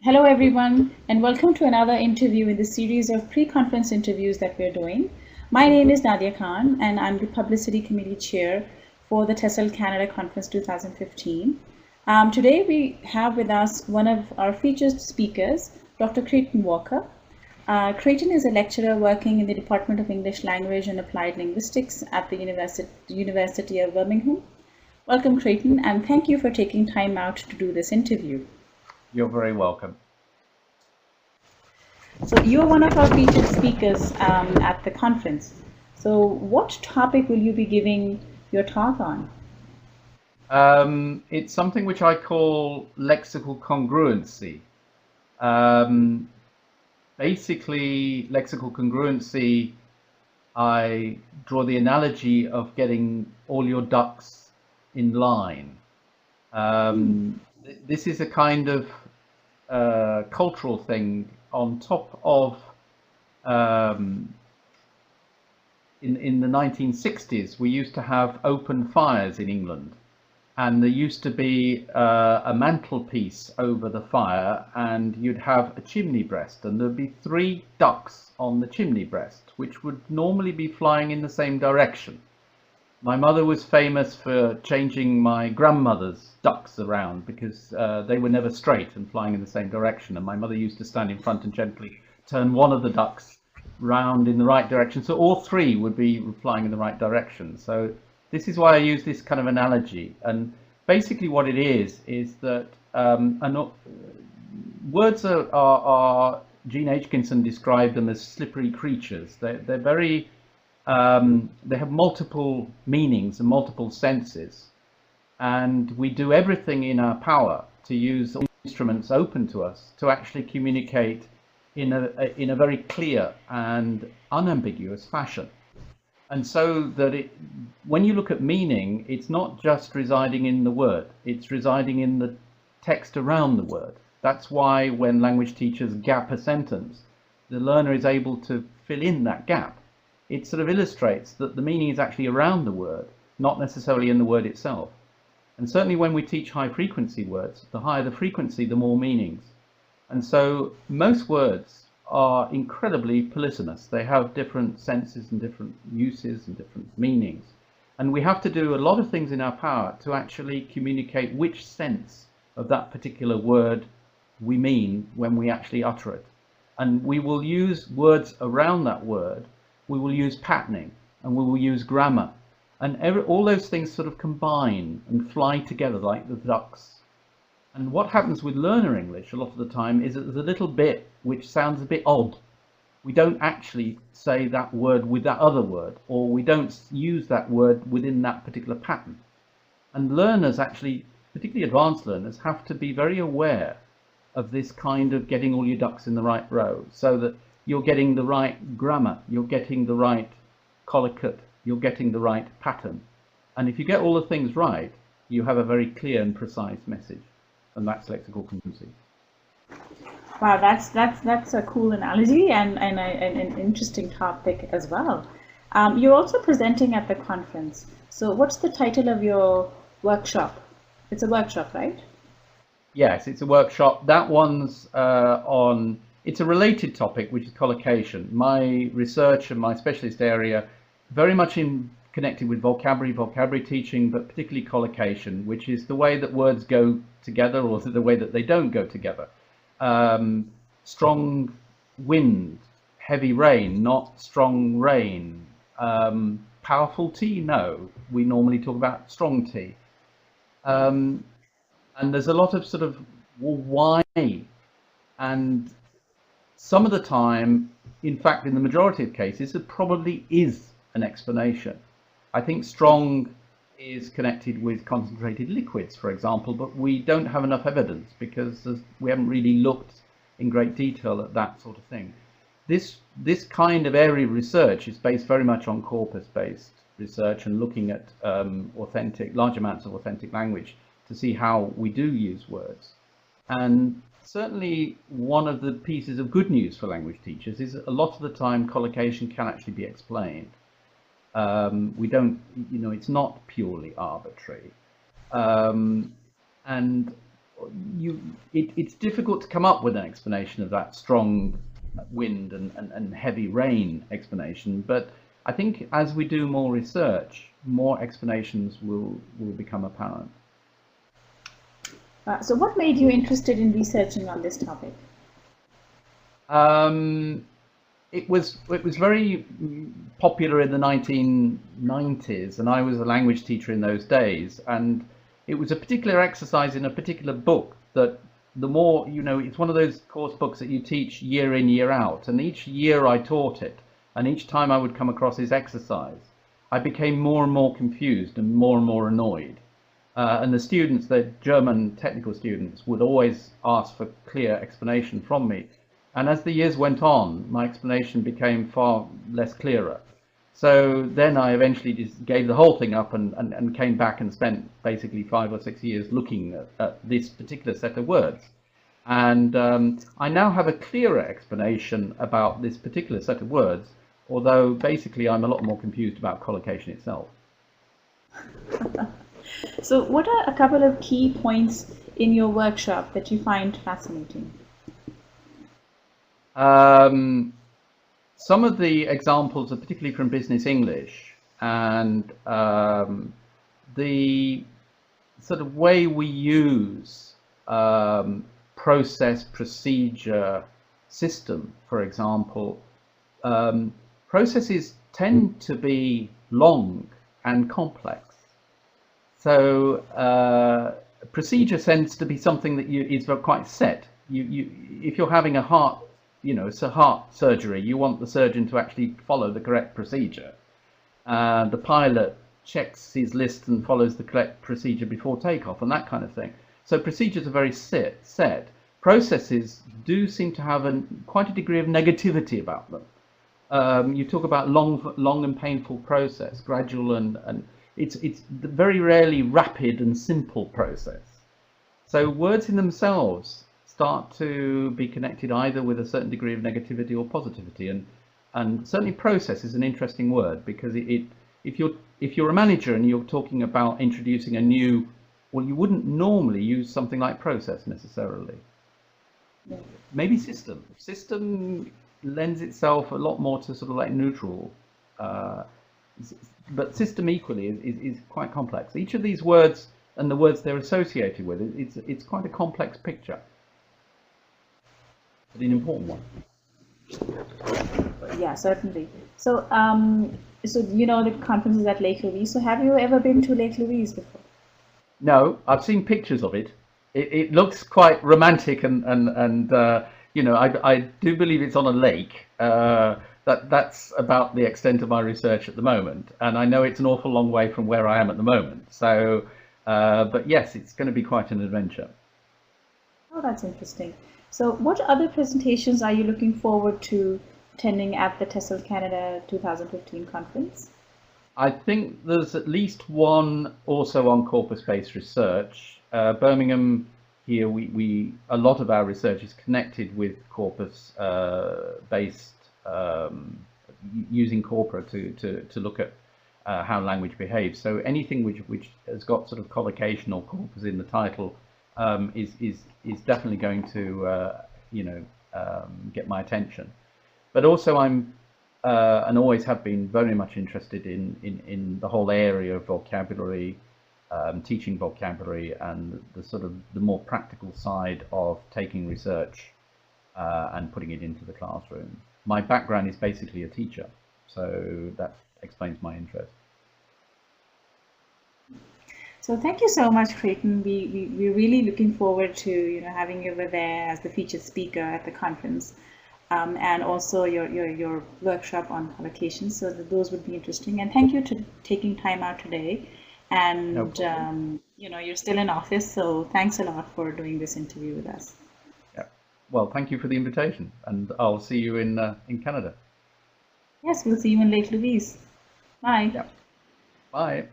Hello, everyone, and welcome to another interview in the series of pre-conference interviews that we're doing. My name is Nadia Khan, and I'm the Publicity Committee Chair for the TESOL Canada Conference 2015. Today, we have with us one of our featured speakers, Dr. Crayton Walker. Crayton is a lecturer working in the Department of English Language and Applied Linguistics at the University of Birmingham. Welcome, Crayton, and thank you for taking time out to do this interview. You're very welcome. So you're one of our featured speakers at the conference. So what topic will you be giving your talk on? It's something which I call lexical congruency. Basically, lexical congruency, I draw the analogy of getting all your ducks in line. This is a kind of cultural thing on top of in the 1960s we used to have open fires in England, and there used to be a mantelpiece over the fire, and you'd have a chimney breast, and there'd be 3 ducks on the chimney breast which would normally be flying in the same direction. My mother was famous for changing my grandmother's ducks around because they were never straight and flying in the same direction. And my mother used to stand in front and gently turn one of the ducks round in the right direction, so all 3 would be flying in the right direction. So this is why I use this kind of analogy. And basically what it is that words are Gene Aitkinson described them as slippery creatures. They're very they have multiple meanings and multiple senses, and we do everything in our power to use instruments open to us to actually communicate in a very clear and unambiguous fashion. And so that when you look at meaning, it's not just residing in the word, it's residing in the text around the word. That's why when language teachers gap a sentence, the learner is able to fill in that gap. It sort of illustrates that the meaning is actually around the word, not necessarily in the word itself. And certainly when we teach high frequency words, the higher the frequency, the more meanings. And so most words are incredibly polysemous. They have different senses and different uses and different meanings. And we have to do a lot of things in our power to actually communicate which sense of that particular word we mean when we actually utter it. And we will use words around that word. We will use patterning, and we will use grammar, and all those things sort of combine and fly together like the ducks. And what happens with learner English a lot of the time is that there's a little bit which sounds a bit odd. We don't actually say that word with that other word, or we don't use that word within that particular pattern. And learners actually, particularly advanced learners, have to be very aware of this kind of getting all your ducks in the right row, so that you're getting the right grammar, you're getting the right collocate, you're getting the right pattern. And if you get all the things right, you have a very clear and precise message. And that's lexical congruency. Wow, that's a cool analogy and an interesting topic as well. You're also presenting at the conference. So what's the title of your workshop? It's a workshop, right? Yes, it's a workshop. That one's it's a related topic, which is collocation. My research and my specialist area very much connected with vocabulary teaching, but particularly collocation, which is the way that words go together, or the way that they don't go together. Strong wind, heavy rain, not strong rain. Powerful tea, no. We normally talk about strong tea. And there's a lot of sort of, well, why? And some of the time, in fact, in the majority of cases, there probably is an explanation. I think strong is connected with concentrated liquids, for example, but we don't have enough evidence because we haven't really looked in great detail at that sort of thing. This kind of area of research is based very much on corpus-based research and looking at large amounts of authentic language to see how we do use words. And certainly one of the pieces of good news for language teachers is a lot of the time collocation can actually be explained. We don't, it's not purely arbitrary. And it's difficult to come up with an explanation of that strong wind and heavy rain explanation. But I think as we do more research, more explanations will become apparent. So what made you interested in researching on this topic? It was very popular in the 1990s, and I was a language teacher in those days, and it was a particular exercise in a particular book that the more, it's one of those course books that you teach year in, year out, and each year I taught it, and each time I would come across this exercise, I became more and more confused and more annoyed. And the students, the German technical students, would always ask for clear explanation from me. And as the years went on, my explanation became far less clearer. So then I eventually just gave the whole thing up and came back and spent basically 5 or 6 years looking at this particular set of words. And I now have a clearer explanation about this particular set of words, although basically I'm a lot more confused about collocation itself. So what are a couple of key points in your workshop that you find fascinating? Some of the examples are particularly from business English, and the sort of way we use process, procedure, system, for example. Processes tend to be long and complex. So procedure tends to be something that is quite set. If you're having a heart, it's a heart surgery, you want the surgeon to actually follow the correct procedure. The pilot checks his list and follows the correct procedure before takeoff, and that kind of thing. So procedures are very set. Processes do seem to have quite a degree of negativity about them. You talk about long and painful process, gradual and it's very rarely rapid and simple process. So words in themselves start to be connected either with a certain degree of negativity or positivity, and certainly process is an interesting word, because if you're a manager and you're talking about introducing a new, well, you wouldn't normally use something like process necessarily. Yeah. Maybe system. System lends itself a lot more to sort of like neutral, but system equally is quite complex. Each of these words and the words they're associated with, it's quite a complex picture, but an important one. Yeah, certainly. So, so the conference is at Lake Louise. So have you ever been to Lake Louise before? No, I've seen pictures of it. It looks quite romantic, and I do believe it's on a lake. That's about the extent of my research at the moment, and I know it's an awful long way from where I am at the moment. So, but yes, it's going to be quite an adventure. Oh, that's interesting. So what other presentations are you looking forward to attending at the TESOL Canada 2015 conference? I think there's at least one also on corpus-based research. Birmingham here, a lot of our research is connected with corpus-based, using corpora to look at how language behaves. So anything which has got sort of collocation or corpus in the title is definitely going to get my attention. But also I'm and always have been very much interested in the whole area of vocabulary, teaching vocabulary, and the more practical side of taking research and putting it into the classroom. My background is basically a teacher, so that explains my interest. So thank you so much, Crayton. We're really looking forward to having you over there as the featured speaker at the conference, and also your workshop on collocation. So those would be interesting. And thank you for taking time out today. And no you're still in office, so thanks a lot for doing this interview with us. Yeah. Well, thank you for the invitation, and I'll see you in Canada. Yes, we'll see you in Lake Louise. Bye. Yeah. Bye.